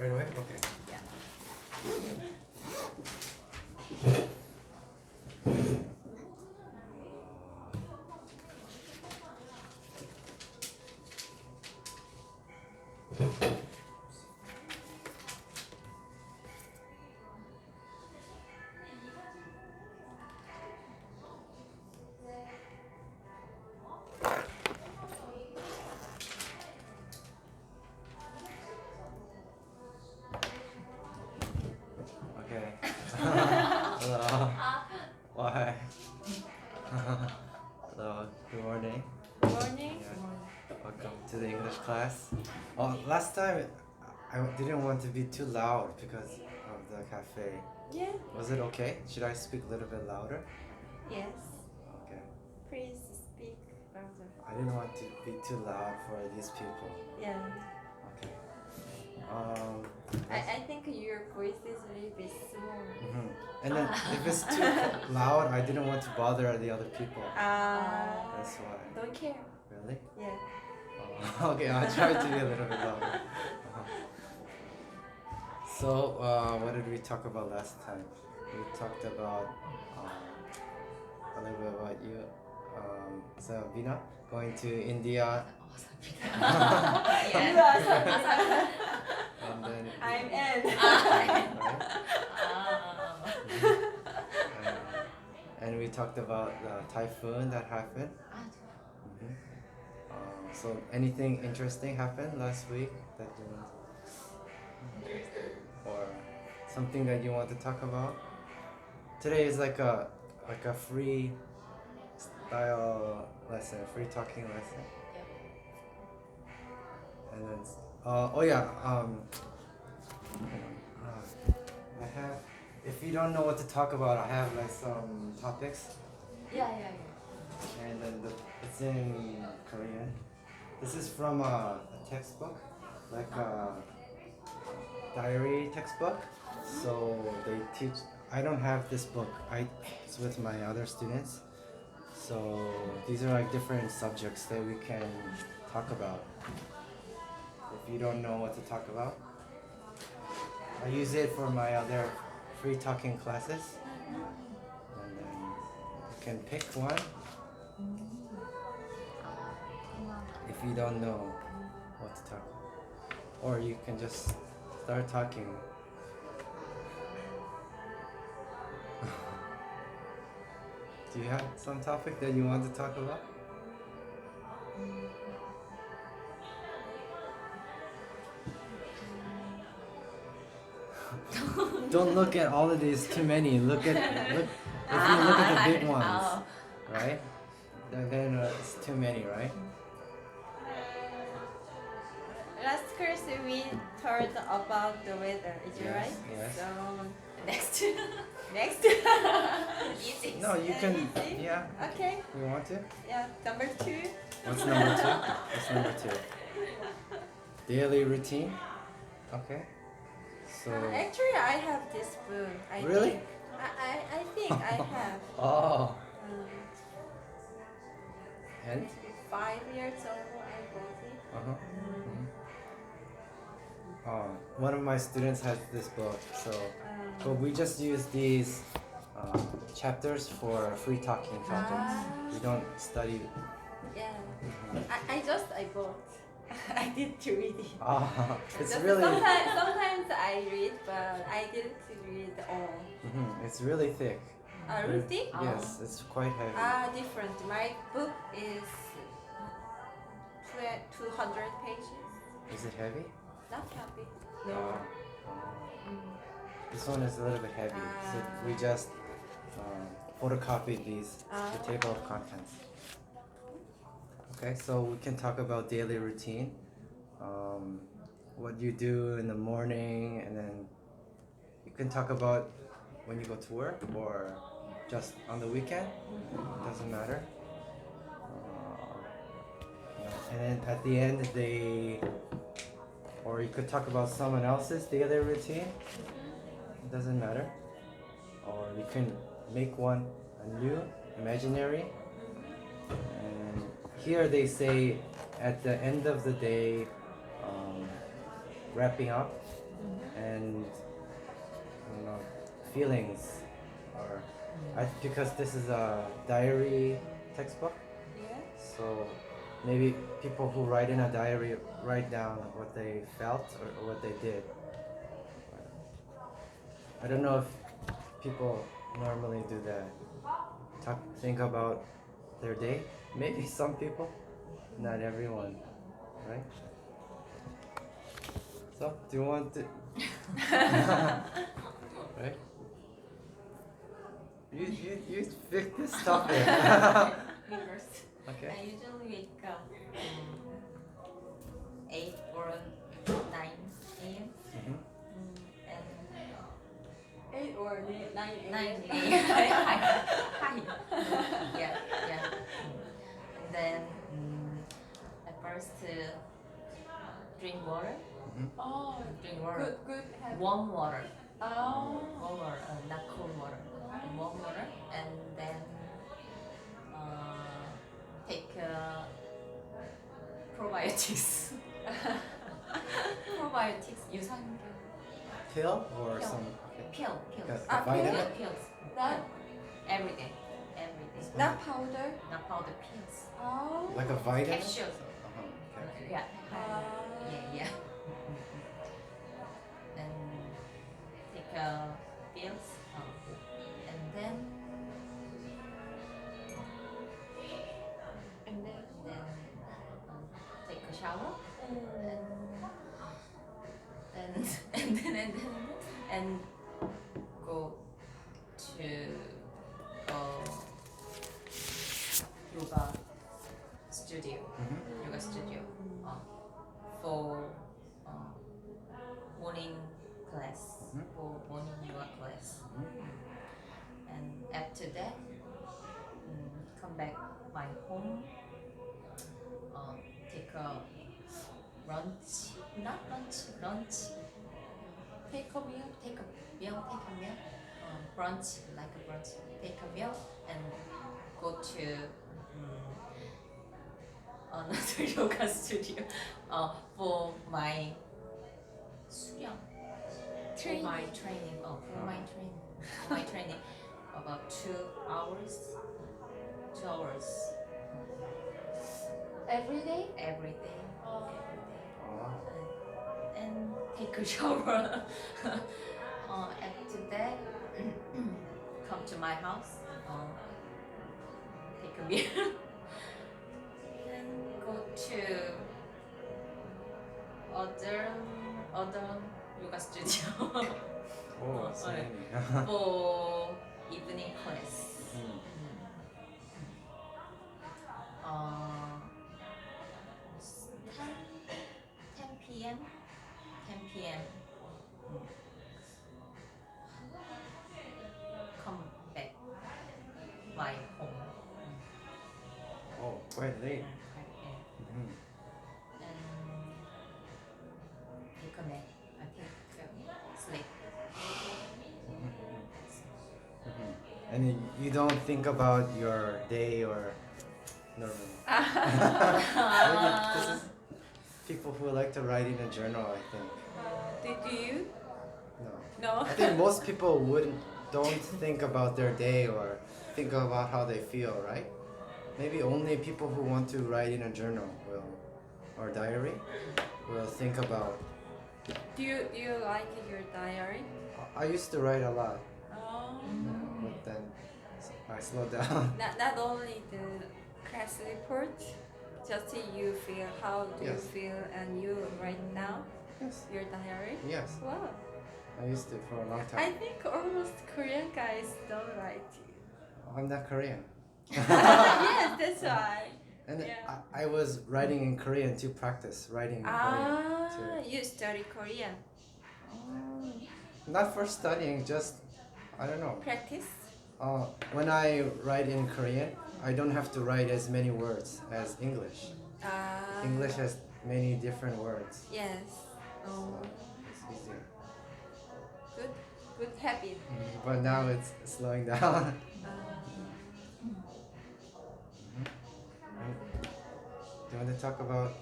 Right away? Okay. Okay. Hello. Why? Hello. Good morning. Good morning. Yeah. Welcome to the English class. Oh, last time I didn't want to be too loud because of the cafe. Yeah. Was it okay? Should I speak a little bit louder? Yes. Okay. Please speak louder. I didn't want to be too loud for these people. Yeah. Okay. I think your voice is a little bit small. And then if it's too loud, I didn't want to bother the other people. That's why. Don't care. Really? Yeah. Okay, I'll try to be a little bit louder. So, what did we talk about last time? We talked about a little bit about you, Sabina, going to India. And then I'm in. right? And we talked about the typhoon that happened. So anything interesting happened last week that you want, or something that you want to talk about? Today is like a free style lesson, free talking lesson. And then I have, if you don't know what to talk about, I have like some topics, Yeah. and then it's in Korean. This is from a textbook, like a diary textbook. So they teach. I don't have this book. It's with my other students. So these are like different subjects that we can talk about. If you don't know what to talk about, I use it for my other free talking classes, and then you can pick one. If you don't know what to talk, or you can just start talking. Do you have some topic that you want to talk about? Don't look at all of these too many. Look if you look at the big ones, right? Then it's too many, right? Last course we talked about the weather. Is it Yes, right? yes. So Next. next. Easy. No, you can. Easy? Yeah. Okay. You want to? Yeah. Number 2. What's number 2? What's number 2? Daily routine. Okay. So. Actually, I have this book. Really? Think. I think I have. Oh. Um, And. 5 years old, I bought it. One of my students has this book, so but we just use these chapters for free talking topics. We don't study. Yeah. I bought. I didn't read it. It's Just really. sometimes I read, but I didn't read all. It's really thick. Really thick? Yes, it's quite heavy. Different. My book is 200 pages. Is it heavy? Not heavy. Uh, No. This one is a little bit heavy, so we just photocopied the table of contents. Okay, so we can talk about daily routine, what you do in the morning, and then you can talk about when you go to work or just on the weekend. It doesn't matter. And then at the end, or you could talk about someone else's daily routine. It doesn't matter. Or you can make one anew, imaginary. And here they say at the end of the day, wrapping up, and feelings, or because this is a diary textbook, Yeah. so maybe people who write in a diary write down what they felt or what they did. I don't know if people normally do that. Think about their day. Maybe some people, not everyone, right? So, do you want to? Right? You pick this topic. Me first. Okay. I usually wake up 8 or 9 a.m. Mhm. And 8 or 9 a.m. 9 a.m. Hi. Yeah, yeah. And then I first drink water. Oh, Drink water. good habit. Warm water. Oh. Warm water, not cold water. Warm water, and then take probiotics. Probiotics. 유산균. Pill or Pill. some Pills. a vitamin? pill? Pills. Not, Every day. not powder. Not powder pills. Oh. Like a vitamin? Capsules. Okay. Yeah. Ah. Yeah. And take pills. And then take a shower. And go to yoga studio. Yoga studio for morning class. For morning yoga class. And after that, come back my home. Take a lunch. Not lunch. Take a meal. Brunch, like a brunch. Take a meal and go to another yoga studio for my 수련. For my training. For my training. About 2 hours. 2 hours. Every day? Every day. Oh. And take a shower. After that, come to my house, take a meal, and go to other yoga studio Oh, so Okay. many. for evening class. 10 p.m. 10 p.m. Come back my home. Oh, quite late. And take a nap. I take sleep. And you don't think about your day or normally. Maybe this is people who like to write in a journal, I think. Did you? No. No. I think most people don't think about their day or think about how they feel, right? Maybe only people who want to write in a journal or diary will think about. Do you like your diary? I used to write a lot, Oh. but then I slowed down. Not only the class report, just you feel how do Yes. you feel and you write down Yes. your diary. Yes, Wow. I used to for a long I time. think almost Korean guys don't write. I'm not Korean. Yes, that's why. And Yeah. I was writing in Korean to practice writing in Korean too. You study Korean. Not for studying, just I don't know. Practice. When I write in Korean, I don't have to write as many words as English. English has many different words, Yes. so Oh, it's easier. good habit. But now it's slowing down. Do you want to talk about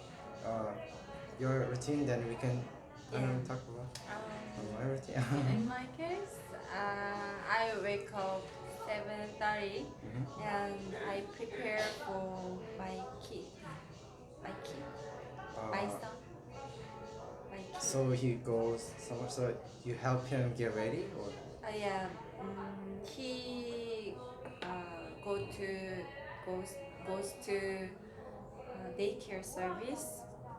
your routine? Then we can talk about. Everything. In my case, I wake up 7:30 and I prepare for my kid, my kid, my son, my kid. So he goes somewhere. So you help him get ready, or Yeah, he goes to daycare service.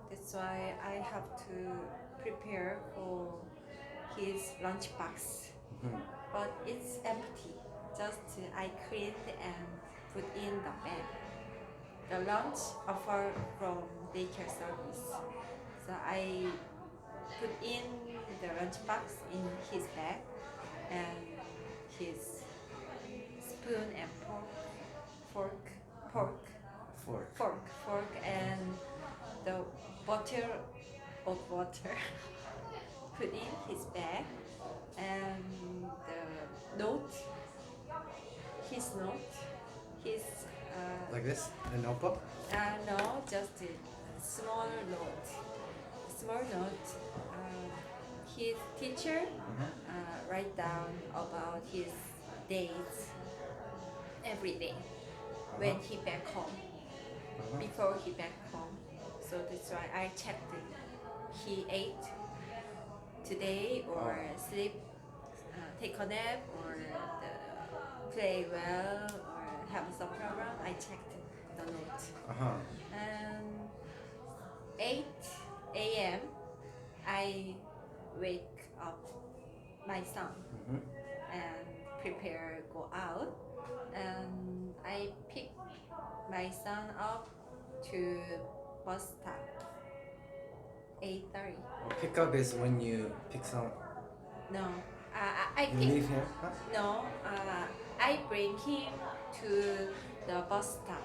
That's why I have to prepare for his lunchbox. But it's empty. Just I clean and put in the bag. The lunch offer from daycare service. So I put in the lunchbox in his bag and his spoon and fork and the bottle of water put in his bag and the note, his like this, a notebook. no, just a small note. Small note. His teacher write down about his days every day when he back home. Before he back home, so that's why I checked it. He ate today or sleep, take a nap or play well or have some program. I checked the note. And 8 a.m. I wake up my son and prepare go out, and I pick my son up to bus stop 8:30. Pickup is when you pick some. No, I You pick. leave him. Huh? No, I bring him to the bus stop.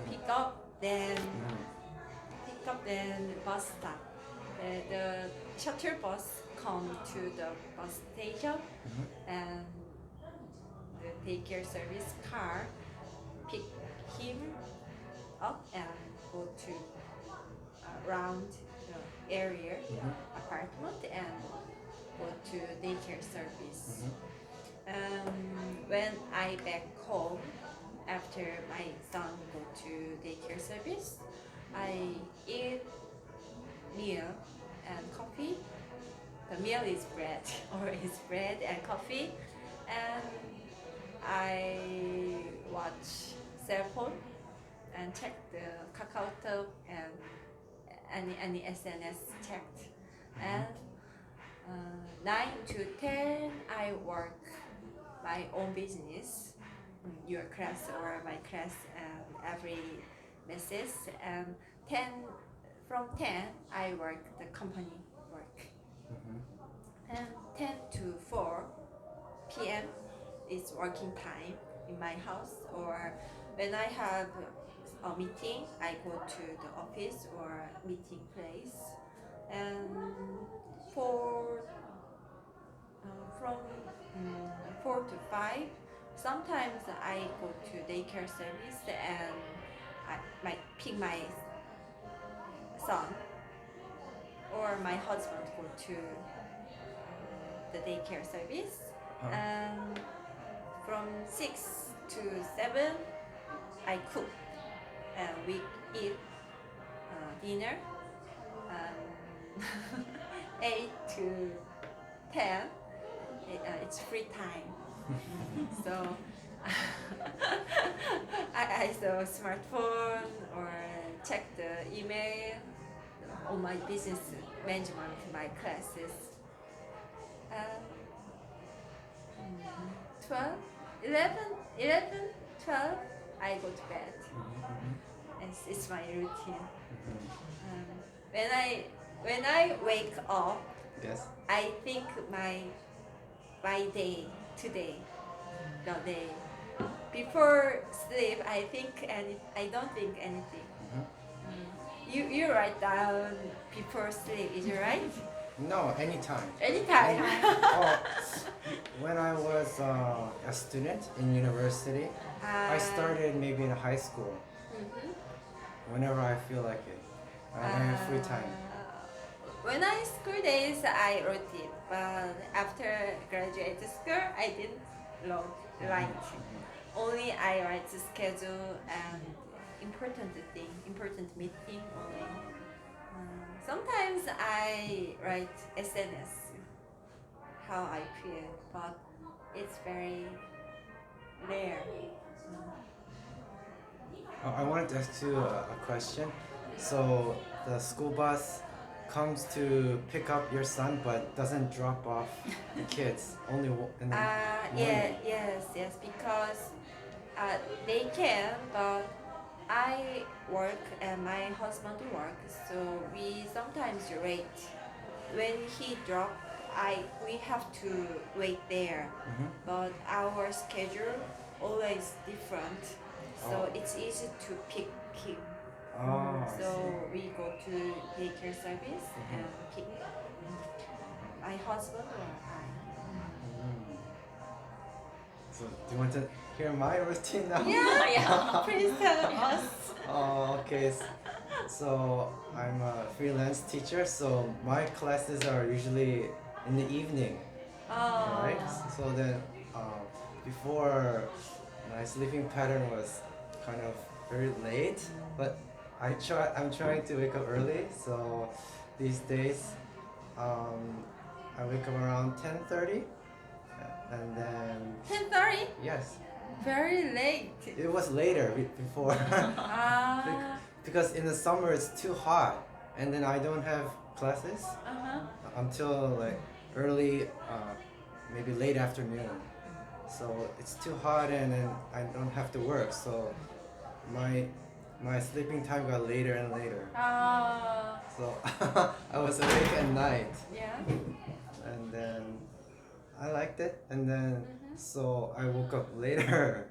Pick up then bus stop. The shuttle bus come to the bus station and the daycare service car pick him up and go to around the area apartment and go to daycare service. When I back home after my son go to daycare service, I eat meal and coffee. The meal is bread or is bread and coffee, and I watch cell phone and check the KakaoTalk and any SNS checked. And 9 to 10 I work my own business, your class or my class, and every message. And 10 from 10 I work the company work. And 10 to 4 p.m. is working time in my house, or when I have a meeting, I go to the office or meeting place. And from 4 to 5, sometimes I go to daycare service and I might pick my son, or my husband go to the daycare service. And from 6 to 7, I cook and we eat dinner. 8 to 10, it's free time. So I saw smartphone or check the email on my business management, my classes. 12, 11, 12, I go to bed. It's my routine. When I wake up, Yes. I think my day today, the day. Before sleep, I don't think anything. You write down before sleep, is it right? No, anytime. Anytime. When I was a student in university, I started maybe in high school. Whenever I feel like it, I have free time. when I school days, I wrote it, but after graduate school, I didn't write. Only I write the schedule and important meeting only. Sometimes I write SNS, how I feel, but it's very rare. I wanted to ask you a question. So the school bus comes to pick up your son, but doesn't drop off the kids. Only in the morning. Yes, because they can, but I work and my husband works, so we sometimes wait. When he drop, we have to wait there. Mhm. But our schedule always different, so Oh. it's easy to pick him. Oh, I So see. we go to daycare service and pick my husband or I. Mm. So do you want to hear my routine now? Yeah, please tell us. Oh, okay. So I'm a freelance teacher, so my classes are usually in the evening, right? So then, before my sleeping pattern was kind of very late, but I'm trying to wake up early. So these days, I wake up around 10:30, and then 10:30? yes, Very late. it was later before. Ah. Because in the summer it's too hot, and then I don't have classes Uh-huh. until like early, maybe late afternoon. So it's too hot, and then I don't have to work. So my my sleeping time got later and later. Ah. So I was awake at night, Yeah. and then I liked it, and then Mhm. so I woke up later,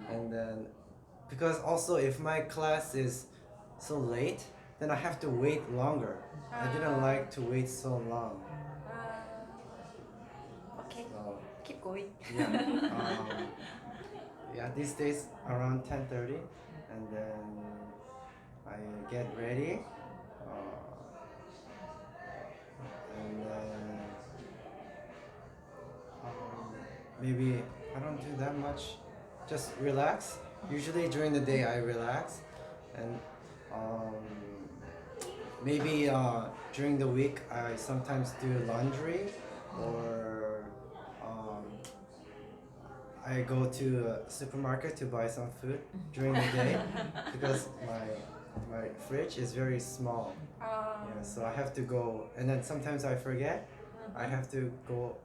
and then because also if my class is so late, then I have to wait longer. I didn't like to wait so long. Okay. So Keep going. yeah, yeah. These days around 10:30, and then I get ready, and then maybe I don't do that much. Just relax. Usually during the day I relax, and um, maybe during the week I sometimes do laundry, or I go to a supermarket to buy some food during the day because my fridge is very small. Yeah, so I have to go, and then sometimes I forget. I have to go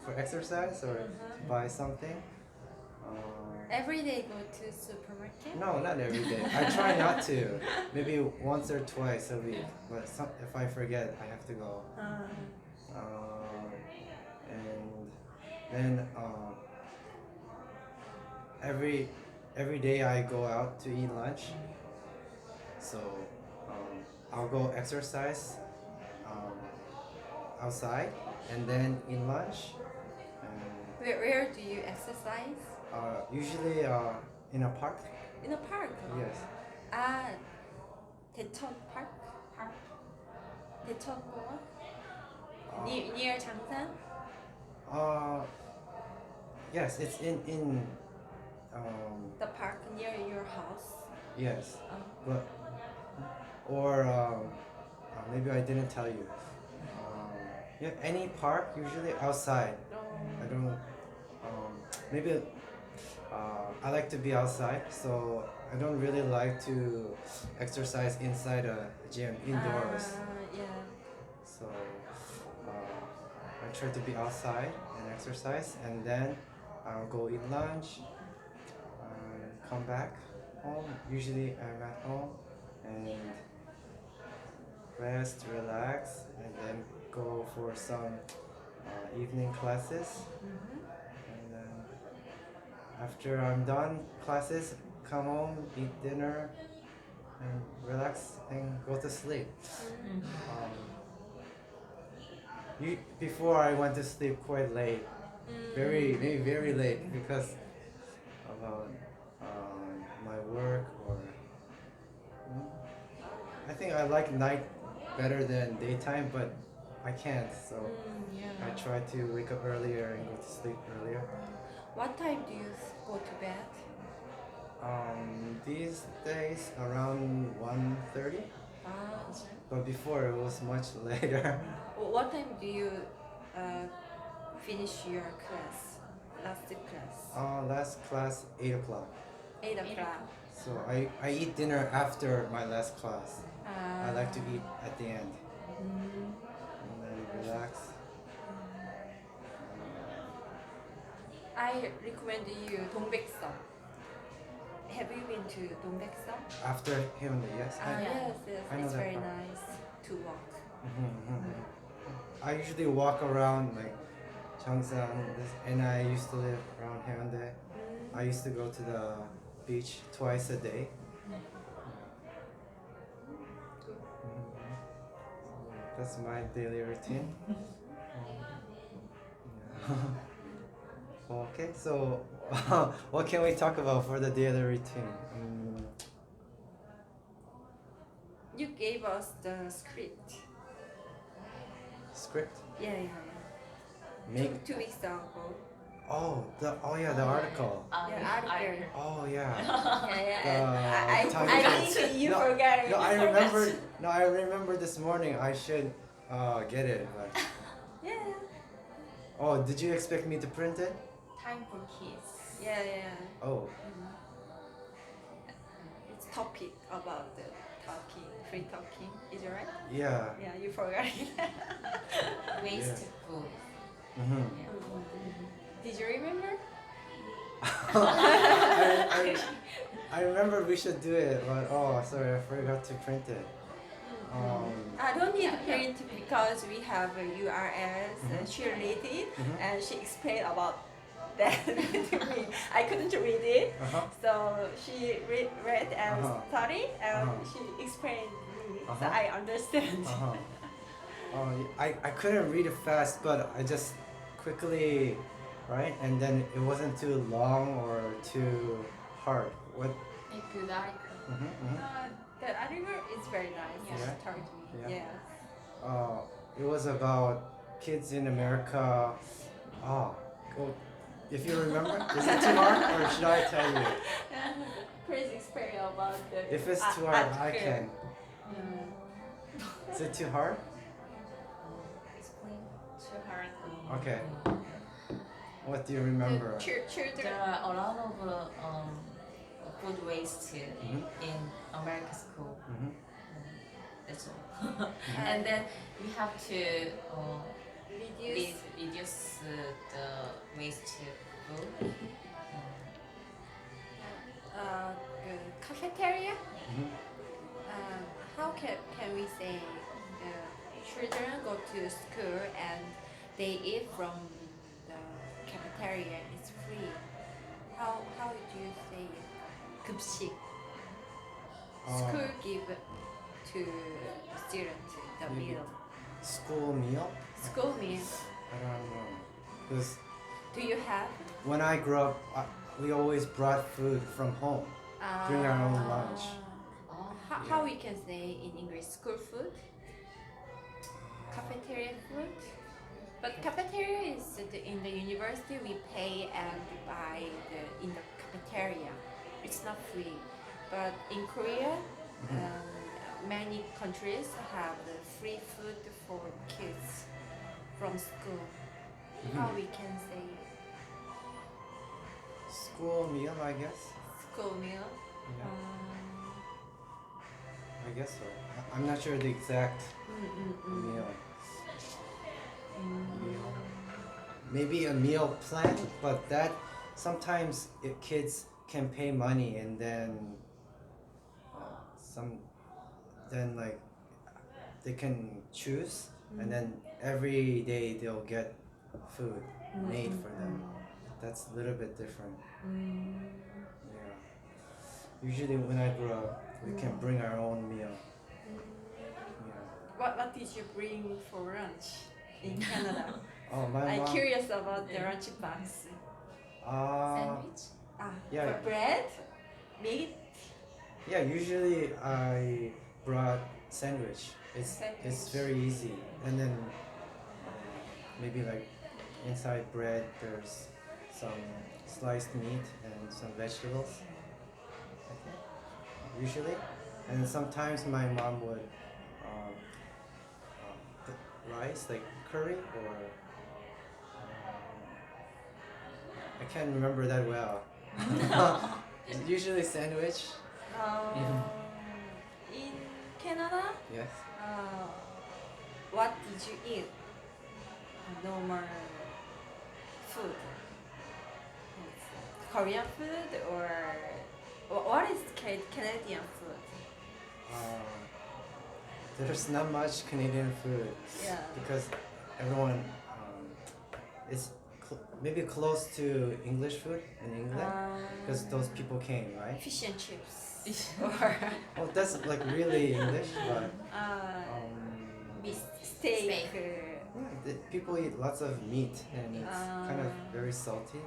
for exercise or to buy something. Every day go to supermarket? No, not every day. I try not to. Maybe once or twice a week. But if I forget, I have to go. And then every every day I go out to eat lunch. So I'll go exercise um, outside, and then eat lunch. And Where do you exercise? usually in a park. In a park? Yes. Ah, 대천 Park? Park? 대천공원? Near 장산? Uh, yes, it's in The park near your house? yes, Oh. but or maybe I didn't tell you. Yeah, any park usually outside. I don't. Maybe I like to be outside, so I don't really like to exercise inside a gym indoors. Yeah. So I try to be outside and exercise, and then I'll go eat lunch, come back home. Usually I'm at home and rest, relax, and then go for some evening classes. And then after I'm done classes, come home, eat dinner, and relax and go to sleep. Before I went to sleep quite late, maybe very late because about my work or I think I like night better than daytime, but I can't. So Yeah. I try to wake up earlier and go to sleep earlier. What time do you go to bed? These days around 1:30, Ah. but before it was much later. What time do you uh, finish your class? Last class. Last class 8 o'clock. 8 o'clock. So I eat dinner after my last class. I like to Ah. eat at the end Mm. and then relax. I recommend you Dongbekseom. Have you been to Dongbekseom? After Hyundai, yes. Yes, yes, I know it's that very part. nice to walk. I usually walk around like Cheongsang, and I used to live around Hyundai. I used to go to the beach twice a day. That's my daily routine. Okay, so what can we talk about for the daily routine? You gave us the script. Script? Yeah. Make. 2 weeks ago. Oh yeah, the article. Yeah, article. Oh yeah. Yeah. time I capsule. think you No, forgot. No, I remember. No, I remember this morning. I should get it. But Yeah. oh, did you expect me to print it? Time for kids. Yeah. Oh, It's topic about the talking, free talking. Is it right? yeah. Yeah, you forgot it. Waste food. Mm-hmm. Did you remember? I remember we should do it, but oh, sorry, I forgot to print it. I don't need to print because we have URLs. She read it and she explained about that to me. I couldn't read it, so she read and studied and she explained me, so I understand. I couldn't read it fast, but I just quickly, right? And then it wasn't too long or too hard. What? A good article. The article is very nice. Yeah. She told me. Yeah. Yeah. It was about kids in America. Oh, if you remember, is it too hard or should I tell you? Crazy experience about the. If it's too hard, I article. can. Is it too hard? Explain too hard. Okay. What do you remember? Children. There are a lot of food waste in American school. That's all. And then we have to reduce the waste food. Cafeteria. How can we say children go to school and they eat from the cafeteria? It's free. How do you say it? 급식. School give to students the Maybe. meal. School meal? School meal. I don't know. Because Do you have? when I grew up, we always brought food from home. Bring our own lunch. How we can say in English school food? Cafeteria food? But cafeteria is in the university we pay and buy in the cafeteria. It's not free. But in Korea, many countries have the free food for kids from school. How we can say School meal, I guess. school meal? Yeah, I guess so. I'm not sure the exact meal. Maybe a meal plan, but that sometimes if kids can pay money and then like they can choose and then every day they'll get food made for them. That's a little bit different. Yeah. Usually when I grew up, we can bring our own meal. Yeah. What did you bring for lunch in Canada? Oh, my I'm mom. curious about the lunch box. Sandwich? Yeah. For bread, meat. Yeah, usually I brought sandwich. It's Sandwich. very easy, and then maybe like inside bread there's some sliced meat and some vegetables. I think usually, and sometimes my mom would put rice like curry or I can't remember that well. It's usually sandwich. In Canada, Yes. what did you eat? Normal food. It's Korean food or what is Canadian food? There's not much Canadian food Yeah. because everyone is maybe close to English food in England because those people came, right? Fish and chips. Or Well, that's like really English, but steak. yeah, people eat lots of meat and it's kind of very salty.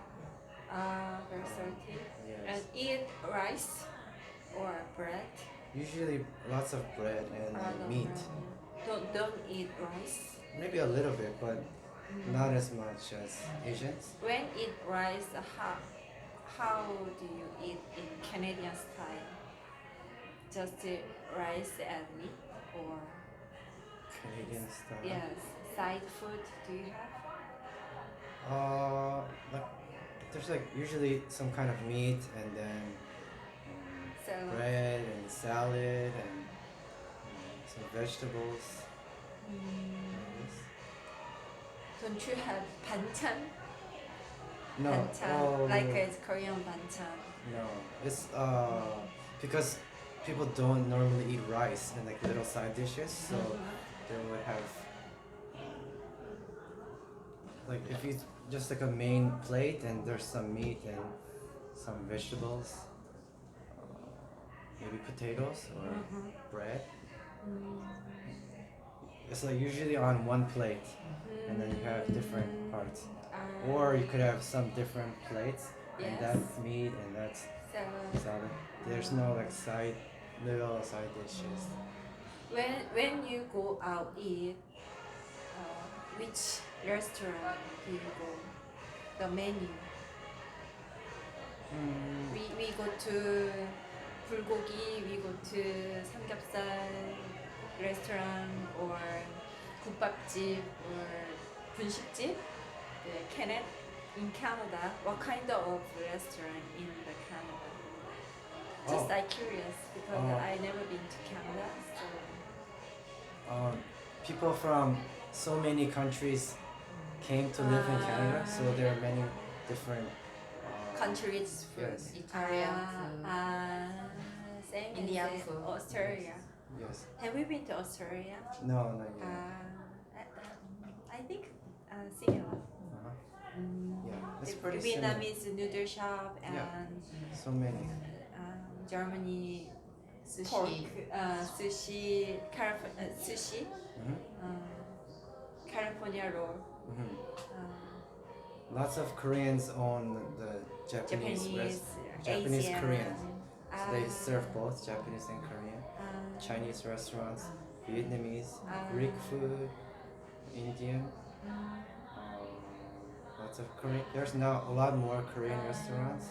Very salty. And Yes. eat rice or bread. Usually lots of bread and No, meat. Don't eat rice. Maybe a little bit, but not as much as Asians. When eat rice, how do you eat in Canadian style? Just rice and meat or Canadian style. yes, side food do you have? Like there's like usually some kind of meat and then Salad. bread and salad and some vegetables. Yes. Don't you have banchan? No, Banchan, like it's Korean banchan. no, it's because people don't normally eat rice and like little side dishes, so they would have like if you just like a main plate and there's some meat and some vegetables, maybe potatoes or bread. It's like usually on one plate, and then you have different parts. Or you could have some different plates, and Yes. that's meat and that's Salad. salad. There's no like little side dishes. When you go out eat, which restaurant do you go? The menu. We go to 불고기, we go to 삼겹살 restaurant or 국밥집 or 분식집. In Canada, what kind of restaurant in the Canada? Just Oh. I'm curious because Oh. I never been to Canada, so. People from so many countries came to live in Canada, so there are many different Countries food. Yes. Italian food. Same Indian as food. Australia. Yes. Have you been to Australia? No, not yet. I think similar. Yeah, it's The pretty similar. Vietnamese noodle shop and Yeah. So many. Germany pork, Sushi. sushi, sushi, Mhm. California roll. Mhm. Lots of Koreans own the Japanese Asian. Koreans. So they serve both Japanese and Korean. Chinese restaurants, Vietnamese, Greek food, Indian. Lots of Korean. There's now a lot more Korean restaurants.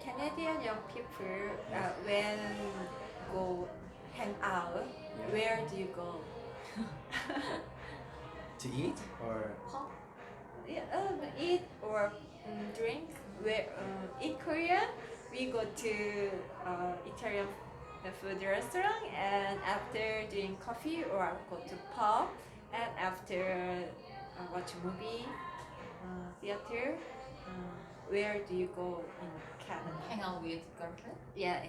Canadian young people when go hang out, where do you go? To eat or Yeah, eat or drink. Where in Korea we go to Italian food restaurant and after doing coffee or go to pub and after watch movie, theater. Where do you go in Canada? Hang out with girlfriend. Yeah.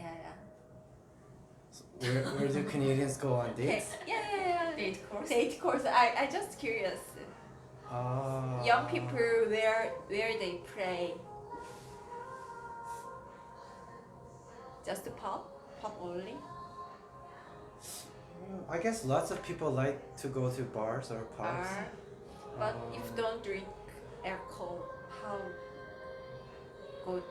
where do Canadians go on dates? Yeah. Date course. Date course. I just curious. Young people where they play. Just pub only. I guess lots of people like to go to bars or pubs. But if don't drink alcohol, how go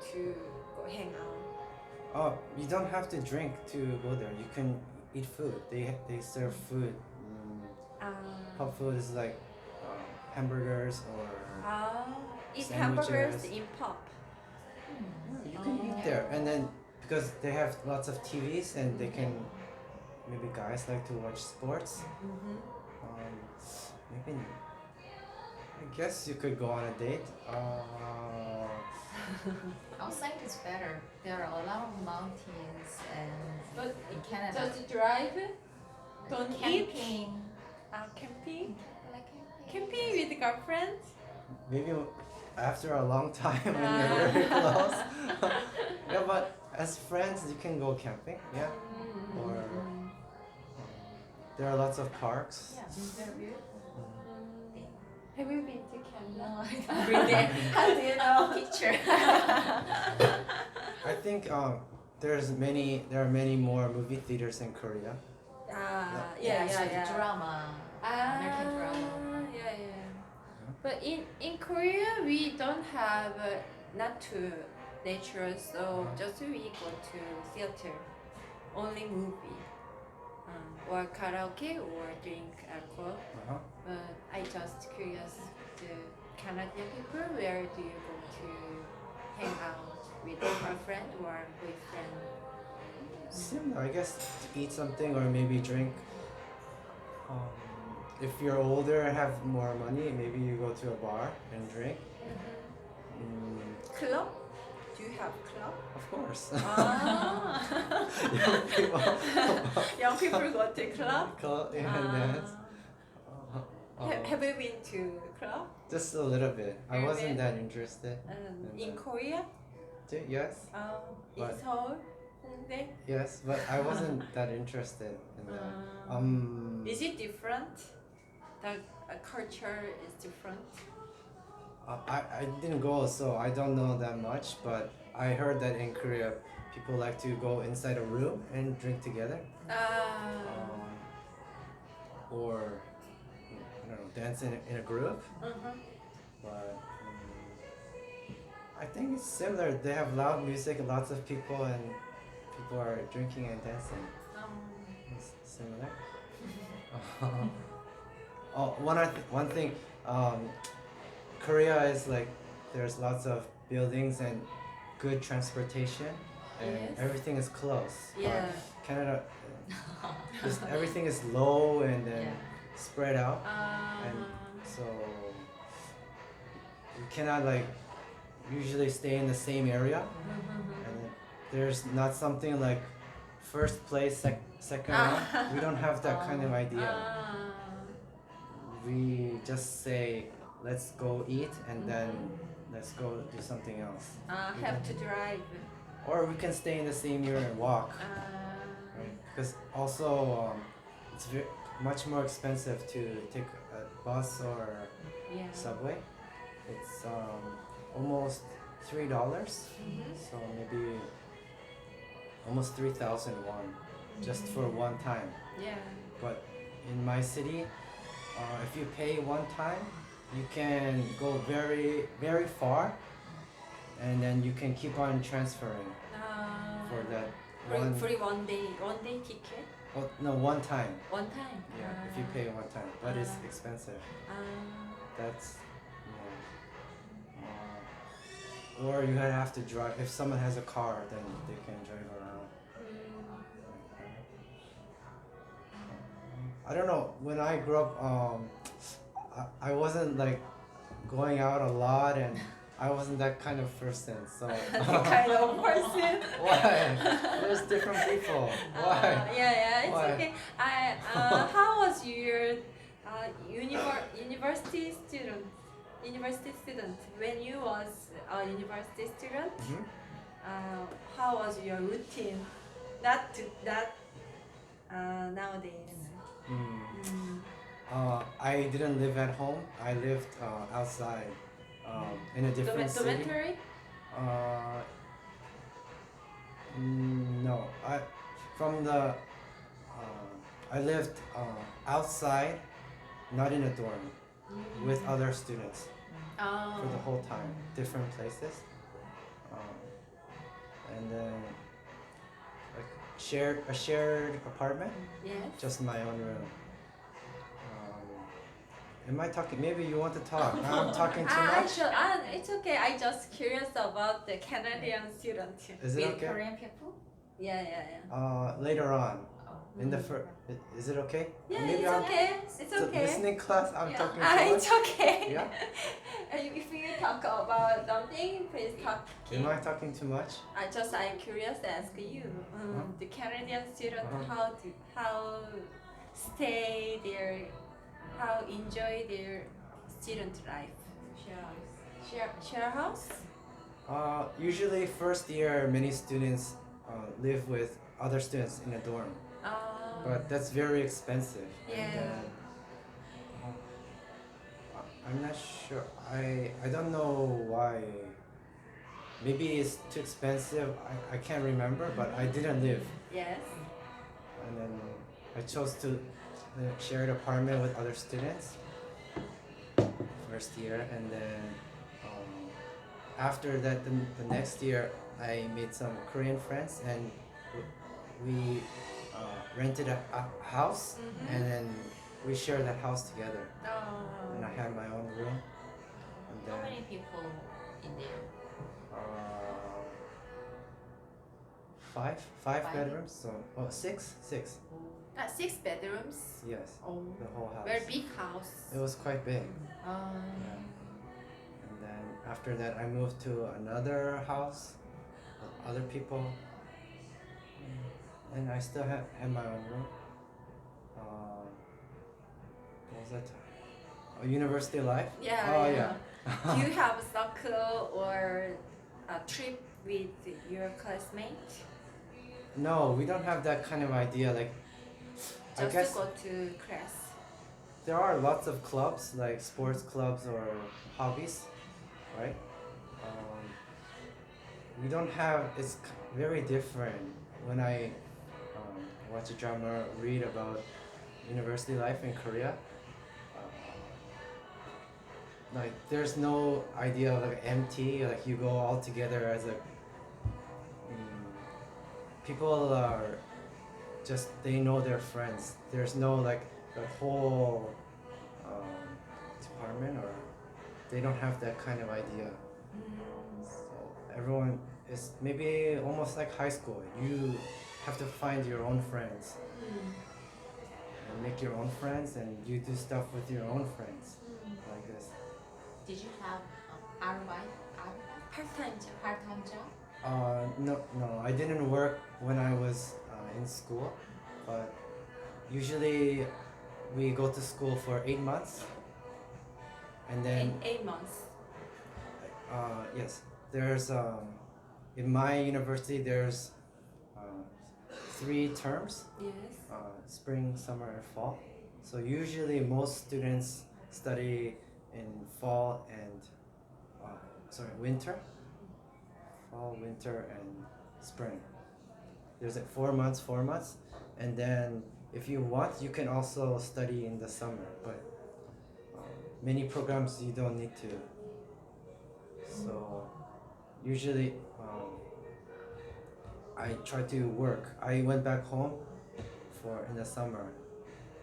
hang out? You don't have to drink to go there. You can eat food. They serve food. Pub food is like hamburgers or Eat sandwiches. hamburgers in pub. You can eat there, and then because they have lots of TVs and they can maybe guys like to watch sports. Maybe I guess you could go on a date. Outside is better. There are a lot of mountains and But in Canada. just drive. Don't eat. Camping. Camping. Like Camping with girlfriends. Maybe after a long time when you're very close. Yeah, but as friends you can go camping. Yeah, or there are lots of parks. Yeah, they're beautiful. Have you been to Canada? No, I don't really. How do you know? Picture. I think there are many more movie theaters in Korea. Yeah. Drama. American drama. Yeah. But in Korea we don't have not too natural, so just we go to theater, only movie, or karaoke or drink alcohol. But I just curious the Canadian people, where do you go to hang out with a girlfriend or boyfriend? Similar, I guess, to eat something or maybe drink. If you're older and have more money, maybe you go to a bar and drink. Club? Do you have club? Of course. Young people. Young people go to club. Club and dance. Have you been to club Just a little bit. I Very wasn't bit. that interested. in Korea? Yes, In But- Seoul, Hongdae? yes, but I wasn't that interested in that. Is it different? The culture is different. I didn't go, so I don't know that much. But I heard that in Korea, people like to go inside a room and drink together, or I don't know, dance in a group. But I think it's similar. They have loud music, lots of people, and people are drinking and dancing. It's similar. One thing, Korea is like there's lots of buildings and good transportation, and Yes. everything is close. But Yeah. Canada, just everything is low and then Yeah. spread out, and so you cannot like usually stay in the same area, and there's not something like first place, second round. We don't have that kind of idea. We just say let's go eat and then let's go do something else, Have to drive. or we can stay in the same area and walk, right? Because also it's much more expensive to take a bus or Yeah. subway. It's almost $3, so maybe almost 3,000 won just for one time. Yeah. But in my city, if you pay one time, you can go very, very far, and then you can keep on transferring for that one. Free one day ticket. Oh, no, one time. One time. Yeah, if you pay one time, but it's expensive. That's or you have to drive. If someone has a car, then they can drive around. I don't know. When I grew up, I wasn't like going out a lot, and I wasn't that kind of person. So Kind of person. why? There's different people. Why? Yeah, it's Why? okay. How was your university student? University student. When you was a university student, Mhm. how was your routine? That nowadays. I didn't live at home. I lived outside, in a different city. Dormitory. No, I lived outside, not in a dorm, with other students for the whole time, different places, and then shared apartment, Yes. just my own room. Am I talking? Maybe you want to talk. I'm talking too much. It's okay. I just curious about the Canadian student. Is it With okay? Korean people? Yeah. Later on. Oh. In the is it okay? Yeah, Maybe it's I'm okay. It's okay. listening class. I'm Yeah. talking too much. It's okay. Yeah. If you talk about something, please talk. Am I talking too much? I'm curious to ask you. The Canadian student, how stay there, how enjoy their student life. Share house. Usually first year many students live with other students in a dorm, but that's very expensive. Yeah. And then, I'm not sure. I don't know why. Maybe it's too expensive. I can't remember, but I didn't live. Yes. And then I chose to share an apartment with other students first year, and then after that the next year I made some Korean friends, and we rented a house, and then we shared that house together, and I had my own room, and How then many people in there? five Five? bedrooms, so six 6 bedrooms. yes, Oh, the whole house. very big house. It was quite big. Um, Yeah. And then after that, I moved to another house, other people, and I still had my own room. What was that? University life? Yeah. Oh, yeah. Do you have soccer or a trip with your classmates? No, we don't have that kind of idea. Like, I Just guess to go to class. there are lots of clubs, like sports clubs or hobbies, right? We don't have. It's very different when I watch a drama, read about university life in Korea. Like, there's no idea of like MT. Like, you go all together as a. People are just, they know their friends. There's no like the whole department, or they don't have that kind of idea. So everyone is maybe almost like high school. You have to find your own friends and make your own friends, and you do stuff with your own friends like this. did you have Arbeit? Part-time job. Part-time job? No, I didn't work when I was in school, but usually we go to school for 8 months, and then 8 months. yes, there's in my university there's 3 terms: Yes. spring, summer, and fall. So usually most students study in fall and winter. Fall, winter, and spring. There's like 4 months, and then if you want, you can also study in the summer. But many programs you don't need to. So usually I try to work. I went back home in the summer,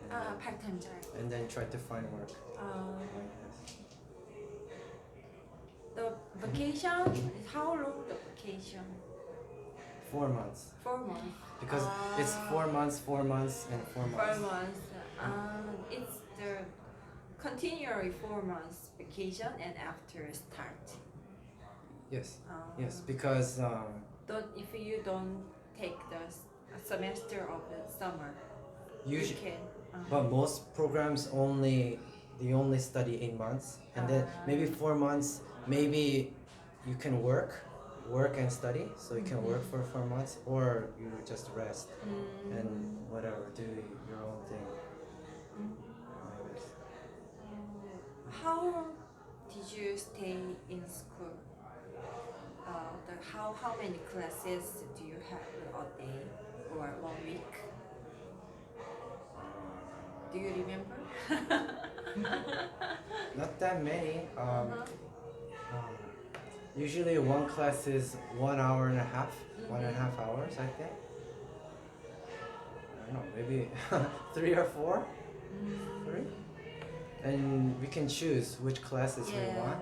Part-time job. and then try to find work. Like this. The vacation is how long the vacation? 4 months. 4 months. Because it's 4 months, 4 months, and 4 months. 4 months. It's the continually 4 months vacation and after start. Yes, yes, because If you don't take the semester of the summer, you usually, can. but most programs they only study 8 months, and then maybe 4 months. Maybe you can work and study, so you can work for 4 months, or you just rest and whatever, do your own thing. Like this. How did you stay in school? How many classes do you have a day or 1 week? Do you remember? Not that many. Usually one class is 1 hour and a half, 1.5 hours, I think. don't know, maybe 3 or 4. 3. And we can choose which classes we want.